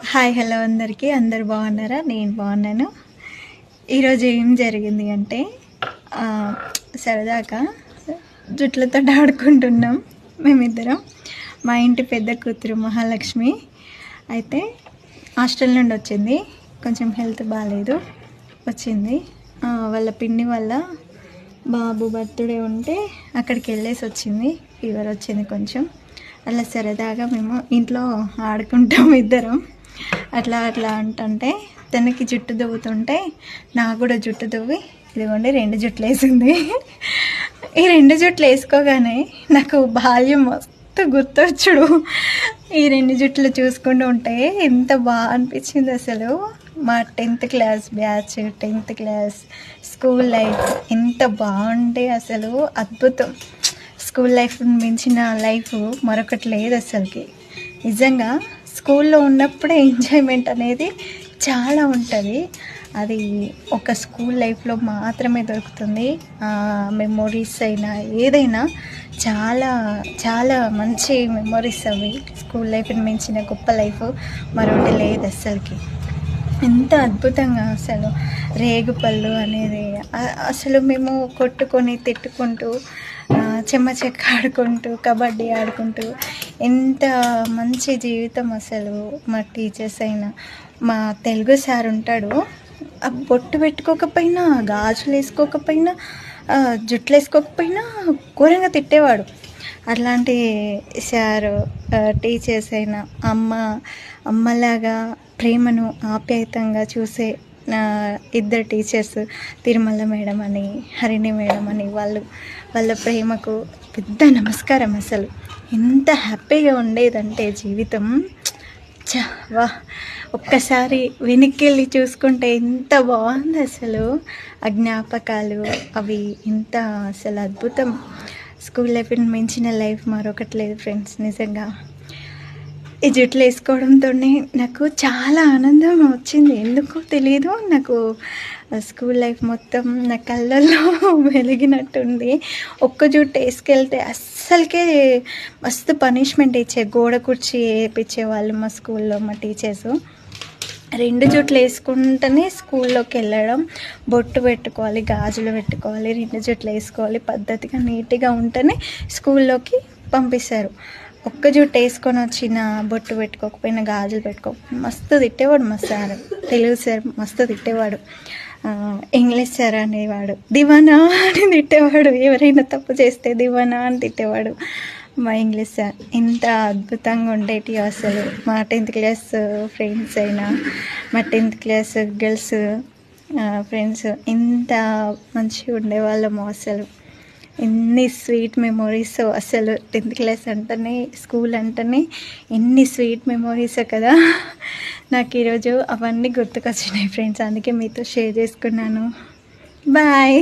Hi hello అందరికీ, అందరు బాగున్నారా? నేను బాగున్నాను. ఈరోజు ఏం జరిగింది అంటే సరదాగా జుట్లతో ఆడుకుంటున్నాం మేమిద్దరం. మా ఇంటి పెద్ద కూతురు మహాలక్ష్మి అయితే హాస్టల్ నుండి వచ్చింది. కొంచెం హెల్త్ బాగాలేదు, వచ్చింది. వాళ్ళ పిన్ని వల్ల బాబు బర్త్డే ఉంటే అక్కడికి వెళ్ళేసి వచ్చింది. ఫీవర్ వచ్చింది కొంచెం. అలా సరదాగా మేము ఇంట్లో ఆడుకుంటాం ఇద్దరం. అట్లా అంటుంటే తనకి జుట్టు దువ్వుతుంటే నాకు కూడా జుట్టు దువ్వి ఇదిగోండి 2 జుట్లు వేసింది. ఈ 2 జుట్లు వేసుకోగానే నాకు బాల్యం మస్తు గుర్తొచ్చుడు. ఈ 2 జుట్లు చూసుకుంటూ ఉంటే ఎంత బాగా అనిపించింది అసలు. మా 10th class batch, 10th class school life ఎంత బాగుంటే అసలు అద్భుతం. స్కూల్ లైఫ్ మించిన లైఫ్ మరొకటి లేదు అసలుకి. నిజంగా స్కూల్లో ఉన్నప్పుడే ఎంజాయ్మెంట్ అనేది చాలా ఉంటుంది. అది ఒక స్కూల్ లైఫ్లో మాత్రమే దొరుకుతుంది. మెమొరీస్ అయినా ఏదైనా చాలా చాలా మంచి మెమొరీస్ అవి. స్కూల్ లైఫ్ని మించిన గొప్ప లైఫ్ మరొకటి లేదు అస్సలకి. ఎంత అద్భుతంగా అసలు రేగుపళ్ళు అనేది అసలు మేము కొట్టుకొని తిట్టుకుంటూ చెమ్మ చెక్క ఆడుకుంటూ కబడ్డీ ఆడుకుంటూ ఎంత మంచి జీవితం అసలు. మా టీచర్స్ అయినా మా తెలుగు సార్ ఉంటాడు, బొట్టు పెట్టుకోకపోయినా, గాజులు వేసుకోకపోయినా, జుట్లు వేసుకోకపోయినా ఘోరంగా తిట్టేవాడు. అట్లాంటి సారు టీచర్స్ అయినా అమ్మలాగా ప్రేమను ఆప్యాయతంగా చూసే ఇద్దరు టీచర్స్, తిరుమల మేడం అని, హరిణి మేడం అని, వాళ్ళ ప్రేమకు పెద్ద నమస్కారం. అసలు ఎంత హ్యాపీగా ఉండేదంటే జీవితం. వా, ఒక్కసారి వెనక్కి వెళ్ళి చూసుకుంటే ఎంత బాగుంది అసలు. ఆ జ్ఞాపకాలు అవి ఎంత అసలు అద్భుతం. స్కూల్ లైఫ్ని మించిన లైఫ్ మరొకటి లేదు ఫ్రెండ్స్. నిజంగా ఈ జుట్లు వేసుకోవడంతోనే నాకు చాలా ఆనందం వచ్చింది. ఎందుకో తెలియదు, నాకు స్కూల్ లైఫ్ మొత్తం నా కళ్ళల్లో వెలిగినట్టుంది. ఒక్క జుట్టు వేసుకెళ్తే అస్సలకే మస్తు పనిష్మెంట్ ఇచ్చే, గోడ కుర్చీ వేయించేవాళ్ళు మా స్కూల్లో మా టీచర్స్. 2 జుట్లు వేసుకుంటేనే స్కూల్లోకి వెళ్ళడం, బొట్టు పెట్టుకోవాలి, గాజులు పెట్టుకోవాలి, 2 జుట్లు వేసుకోవాలి, పద్ధతిగా నీట్గా ఉంటేనే స్కూల్లోకి పంపిస్తారు. ఒక్క జుట్టు వేసుకొని వచ్చిన, బొట్టు పెట్టుకోకపోయినా, గాజులు పెట్టుకోకపోయినా మస్తు తిట్టేవాడు మా సార్. తెలుగు సార్ మస్తు తిట్టేవాడు. ఇంగ్లీష్ సార్ అనేవాడు దివానా అని తిట్టేవాడు. ఎవరైనా తప్పు చేస్తే దివానా అని తిట్టేవాడు మా ఇంగ్లీష్ సార్. ఎంత అద్భుతంగా ఉండేటి అసలు. మా 10th క్లాస్ ఫ్రెండ్స్ అయినా, మా 10th క్లాస్ గర్ల్స్ ఫ్రెండ్స్ ఎంత మంచిగా ఉండేవాళ్ళము అసలు. ఎన్ని స్వీట్ మెమొరీస్ అసలు. 10th క్లాస్ అంటేనే, స్కూల్ అంటేనే ఎన్ని స్వీట్ మెమొరీస్ కదా. నాకు ఈరోజు అవన్నీ గుర్తుకొచ్చినాయి ఫ్రెండ్స్, అందుకే మీతో షేర్ చేసుకున్నాను. బాయ్.